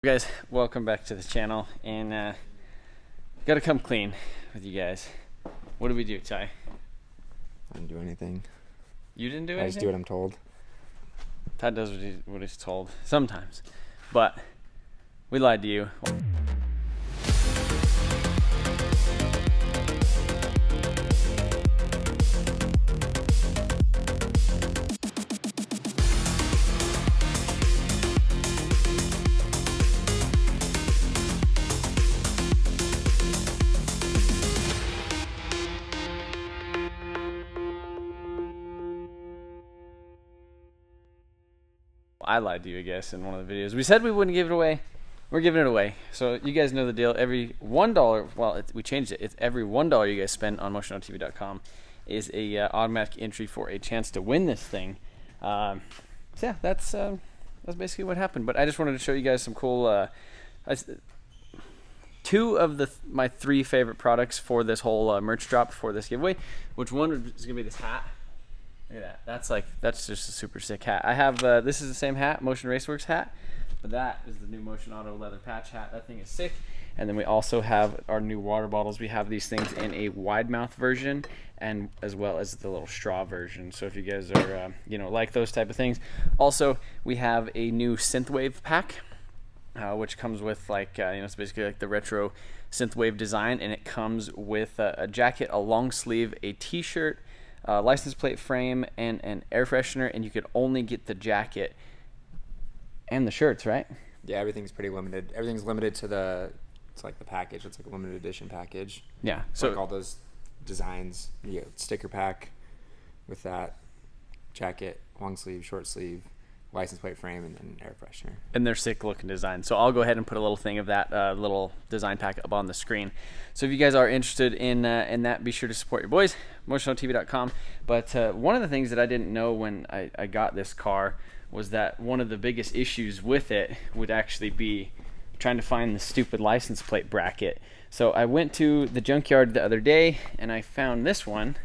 Guys, welcome back to the channel, and gotta come clean with you guys. What did we do, Ty? I didn't do anything. You didn't do anything? I just do what I'm told. Todd does what he's told sometimes, but we lied to you. I lied to you, I guess, in one of the videos. We said we wouldn't give it away. We're giving it away. So you guys know the deal. Every $1, well, we changed it. It's every $1 you guys spend on motionoutv.com is a automatic entry for a chance to win this thing. So yeah, that's basically what happened. But I just wanted to show you guys some cool. Two of my three favorite products for this whole merch drop for this giveaway. Which one is gonna be this hat? Look at that. That's just a super sick hat. I have this is the same hat, Motion Raceworks hat, but that is the new Motion Auto leather patch hat. That thing is sick. And then we also have our new water bottles. We have these things in a wide mouth version and as well as the little straw version. So if you guys are like those type of things. Also, we have a new synthwave pack, which comes with it's basically like the retro synthwave design, and it comes with a jacket, a long sleeve, a t-shirt, license plate frame, and an air freshener, and you could only get the jacket and the shirts, right? Yeah, everything's pretty limited. Everything's limited to the package. It's like a limited edition package. Yeah. So like all those designs, you get sticker pack with that jacket, long sleeve, short sleeve, license plate frame, and then air freshener. And they're sick looking designs. So I'll go ahead and put a little thing of that little design pack up on the screen. So if you guys are interested in that, be sure to support your boys, motionoutv.com. But one of the things that I didn't know when I got this car was that one of the biggest issues with it would actually be trying to find the stupid license plate bracket. So I went to the junkyard the other day and I found this one,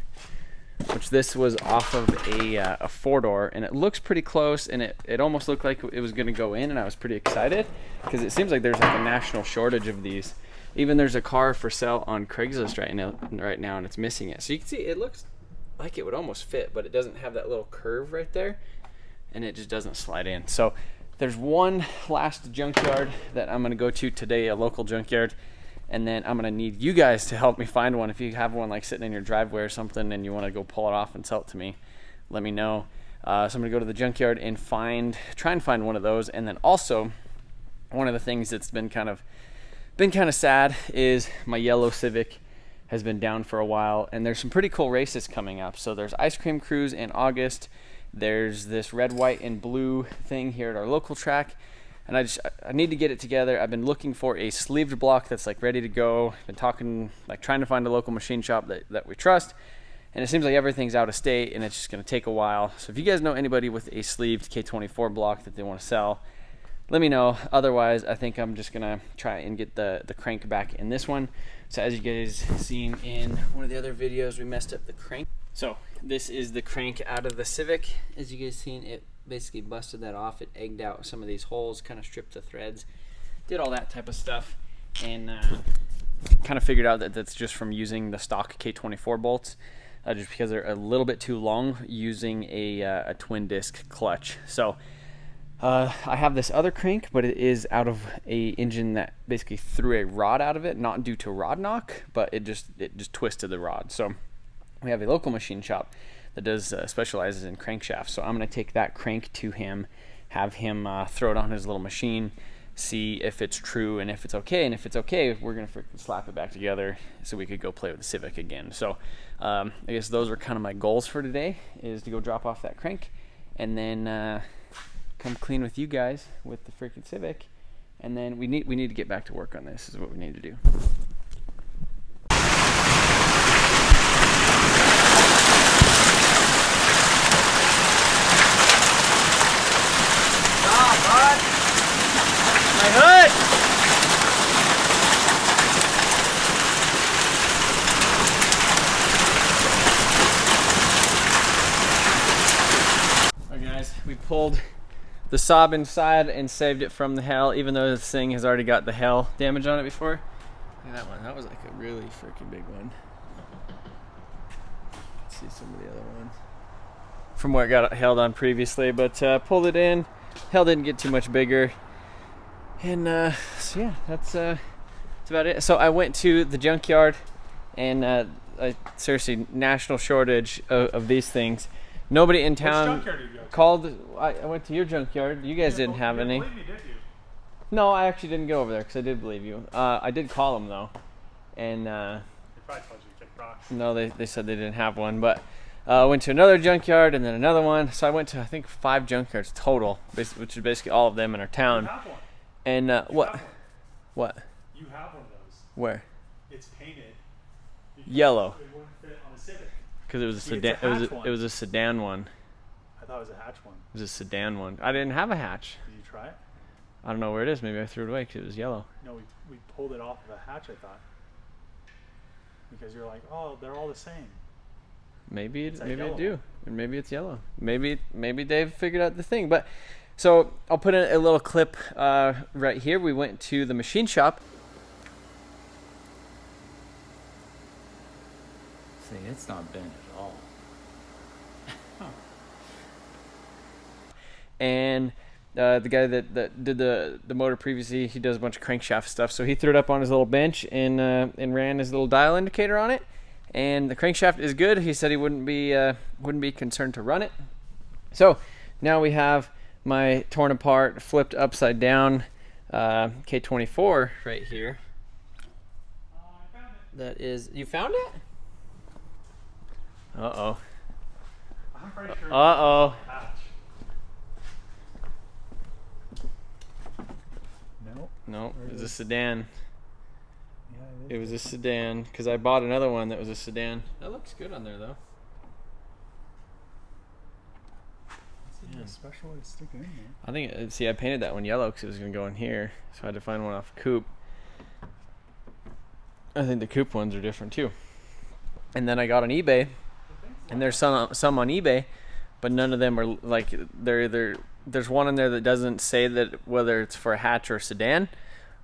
which this was off of a four-door, and it looks pretty close, and it almost looked like it was going to go in, and I was pretty excited because it seems like there's like a national shortage of these. Even there's a car for sale on Craigslist right now, and it's missing it. So you can see it looks like it would almost fit, but it doesn't have that little curve right there, and it just doesn't slide in. So there's one last junkyard that I'm going to go to today, a local junkyard. And then I'm going to need you guys to help me find one. If you have one like sitting in your driveway or something and you want to go pull it off and sell it to me, let me know. So I'm going to go to the junkyard and try and find one of those. And then also, one of the things that's been kind of sad is my Yellow Civic has been down for a while. And there's some pretty cool races coming up. So there's Ice Cream Cruise in August. There's this red, white, and blue thing here at our local track. And I need to get it together. I've been looking for a sleeved block that's like ready to go. Been trying to find a local machine shop that we trust. And it seems like everything's out of state and it's just gonna take a while. So if you guys know anybody with a sleeved K24 block that they wanna sell, let me know. Otherwise, I think I'm just gonna try and get the crank back in this one. So as you guys seen in one of the other videos, we messed up the crank. So this is the crank out of the Civic. As you guys seen, it basically busted that off. It egged out some of these holes, kind of stripped the threads, did all that type of stuff, and kind of figured out that that's just from using the stock K24 bolts, just because they're a little bit too long using a twin disc clutch. So I have this other crank, but it is out of a engine that basically threw a rod out of it, not due to rod knock, but it just twisted the rod. So we have a local machine shop that does specializes in crankshafts. So I'm going to take that crank to him, have him throw it on his little machine, see if it's true and if it's okay. And if it's okay, we're going to freaking slap it back together so we could go play with the Civic again. So I guess those are kind of my goals for today, is to go drop off that crank and then come clean with you guys with the freaking Civic. And then we need to get back to work on this, is what we need to do. My hood! Alright guys, we pulled the Saab inside and saved it from the hail, even though this thing has already got the hail damage on it before. Look at that one. That was like a really freaking big one. Let's see some of the other ones from where it got hailed on previously, but pulled it in. Hail didn't get too much bigger. And so yeah, that's about it. So I went to the junkyard, and seriously, national shortage of these things. Nobody in town called. I went to your junkyard. You guys didn't have any. Believe me, did you? No, I actually didn't go over there because I did believe you. I did call them though, and They probably told you to check rocks. no, they said they didn't have one. But I went to another junkyard and then another one. So I went to, I think, 5 junkyards total, which is basically all of them in our You town. have one. And You what? have one. What? You have one of those. Where? It's painted. because Yellow. It wouldn't fit on a Civic. Because it was a It's a sedan. hatch one. It was a sedan one. I thought it was a hatch one. It was a sedan one. I didn't have a hatch. Did you try it? I don't know where it is. Maybe I threw it away because it was yellow. No, we pulled it off of a hatch, I thought. Because you're like, oh, they're all the same. Maybe It's that maybe I yellow do, one. and maybe it's yellow. Maybe Dave figured out the thing. But so I'll put in a little clip right here. We went to the machine shop. See, it's not bent at all. And the guy that did the motor previously, he does a bunch of crankshaft stuff. So he threw it up on his little bench and ran his little dial indicator on it. And the crankshaft is good. He said he wouldn't be concerned to run it. So now we have my torn apart, flipped upside down K24 right here. I found it. That is, you found it? Uh-oh. I'm pretty sure. Uh-oh. It's a hatch. No. No, Where it was is a it? sedan. Yeah, It was a sedan because I bought another one that was a sedan. That looks good on there though. It's a special way to stick it in there. I think, see, I painted that one yellow because it was going to go in here. So I had to find one off Coupe. I think the Coupe ones are different too. And then I got on eBay, and there's some on eBay, but none of them are like, there's one in there that doesn't say that whether it's for a hatch or a sedan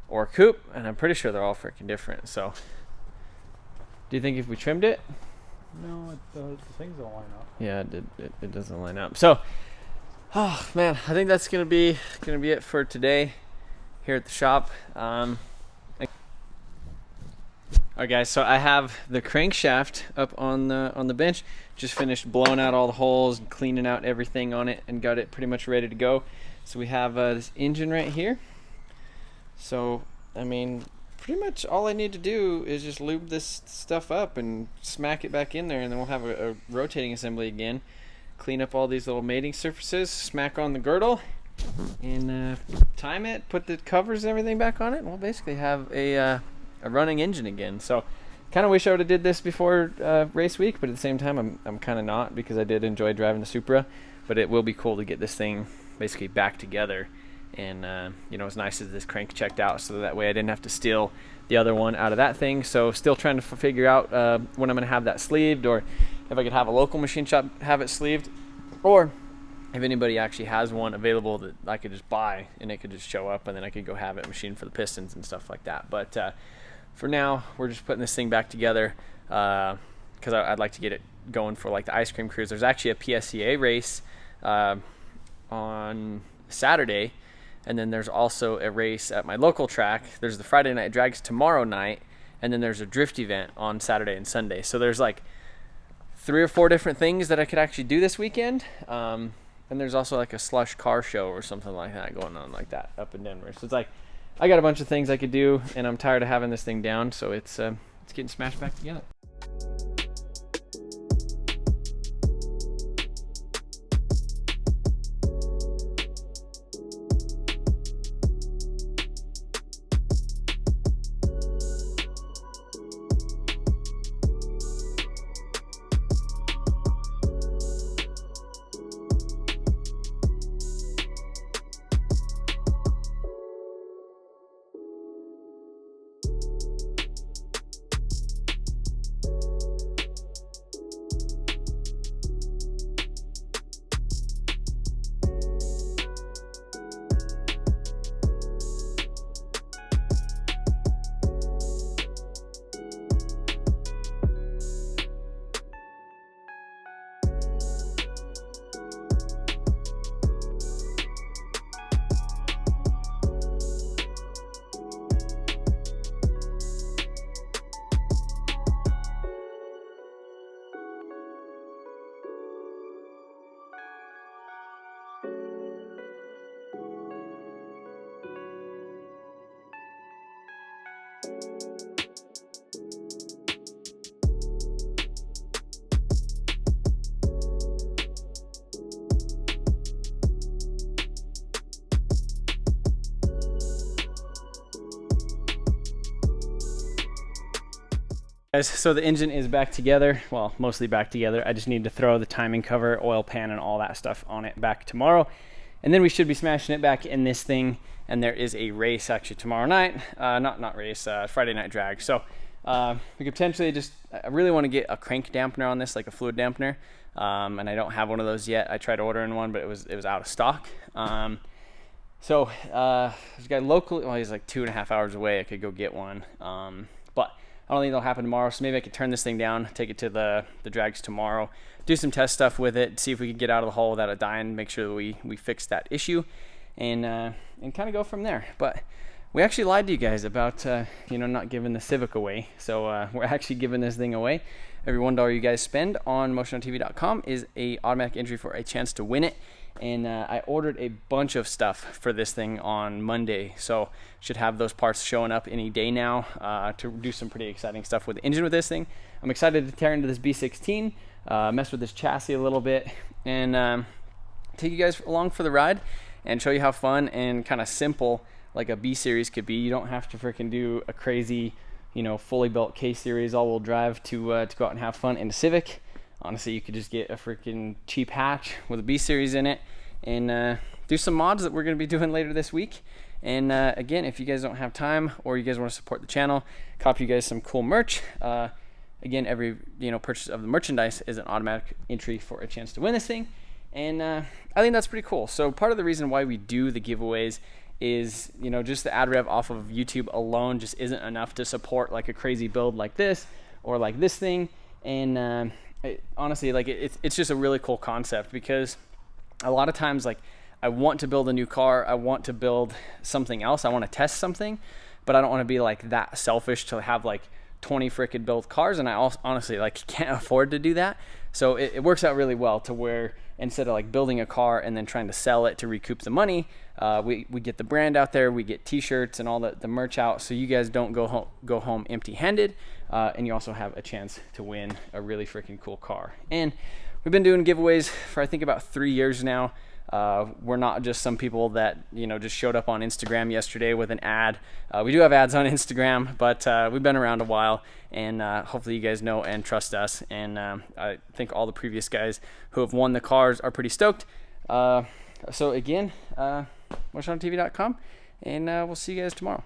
or a coupe, and I'm pretty sure they're all freaking different. So do you think if we trimmed it? No, the things don't line up. Yeah, it doesn't line up. So, oh man, I think that's gonna be it for today here at the shop. Alright guys, so I have the crankshaft up on the bench. Just finished blowing out all the holes and cleaning out everything on it and got it pretty much ready to go. So we have this engine right here. So, I mean, pretty much all I need to do is just lube this stuff up and smack it back in there, and then we'll have a rotating assembly again. Clean up all these little mating surfaces, smack on the girdle, and time it, put the covers and everything back on it, and we'll basically have a running engine again. So kind of wish I would have did this before race week, but at the same time I'm kind of not, because I did enjoy driving the Supra. But it will be cool to get this thing basically back together, and you know, as nice as this crank checked out, so that way I didn't have to steal the other one out of that thing. So still trying to figure out when I'm going to have that sleeved, or if I could have a local machine shop have it sleeved, or if anybody actually has one available that I could just buy and it could just show up, and then I could go have it machined for the pistons and stuff like that. But for now, we're just putting this thing back together because I'd like to get it going for like the ice cream cruise. There's actually a PSCA race on Saturday, and then there's also a race at my local track. There's the Friday night drags tomorrow night, and then there's a drift event on Saturday and Sunday. So there's like 3 or 4 different things that I could actually do this weekend. And there's also like a slush car show or something like that going on like that up in Denver. So it's like, I got a bunch of things I could do, and I'm tired of having this thing down, so it's getting smashed back together. Guys, so the engine is back together. Well, mostly back together. I just need to throw the timing cover, oil pan, and all that stuff on it back tomorrow. And then we should be smashing it back in this thing. And there is a race actually tomorrow night. Not race, Friday night drag. So we could potentially just, I really want to get a crank dampener on this, like a fluid dampener. And I don't have one of those yet. I tried ordering one, but it was out of stock. So there's a guy locally, well, he's like 2.5 hours away. I could go get one. But I don't think that'll happen tomorrow, so maybe I could turn this thing down, take it to the drags tomorrow, do some test stuff with it, see if we can get out of the hole without it dying, make sure that we fix that issue, and kind of go from there. But we actually lied to you guys about not giving the Civic away, so we're actually giving this thing away. Every $1 you guys spend on motionontv.com is a automatic entry for a chance to win it. And I ordered a bunch of stuff for this thing on Monday, so should have those parts showing up any day now to do some pretty exciting stuff with the engine with this thing. I'm excited to tear into this B16, mess with this chassis a little bit, and take you guys along for the ride and show you how fun and kind of simple like a B series could be. You don't have to freaking do a crazy, fully built K series all-wheel drive to go out and have fun in the Civic. Honestly, you could just get a freaking cheap hatch with a B series in it and do some mods that we're going to be doing later this week. And again, if you guys don't have time or you guys want to support the channel, copy you guys some cool merch. Again, every purchase of the merchandise is an automatic entry for a chance to win this thing. And I think that's pretty cool. So part of the reason why we do the giveaways is, just the ad rev off of YouTube alone just isn't enough to support like a crazy build like this or like this thing. And honestly, it's just a really cool concept, because a lot of times, like, I want to build a new car, I want to build something else, I want to test something, but I don't want to be like that selfish to have like 20 freaking built cars, and I also honestly can't afford to do that. So it works out really well to where instead of like building a car and then trying to sell it to recoup the money, we get the brand out there, we get t-shirts and all the merch out, so you guys don't go home empty-handed, and you also have a chance to win a really freaking cool car. And we've been doing giveaways for I think about 3 years now. We're not just some people that just showed up on Instagram yesterday with an ad. We do have ads on Instagram, but we've been around a while, and hopefully you guys know and trust us. And I think all the previous guys who have won the cars are pretty stoked. So again, motionontv.com, and we'll see you guys tomorrow.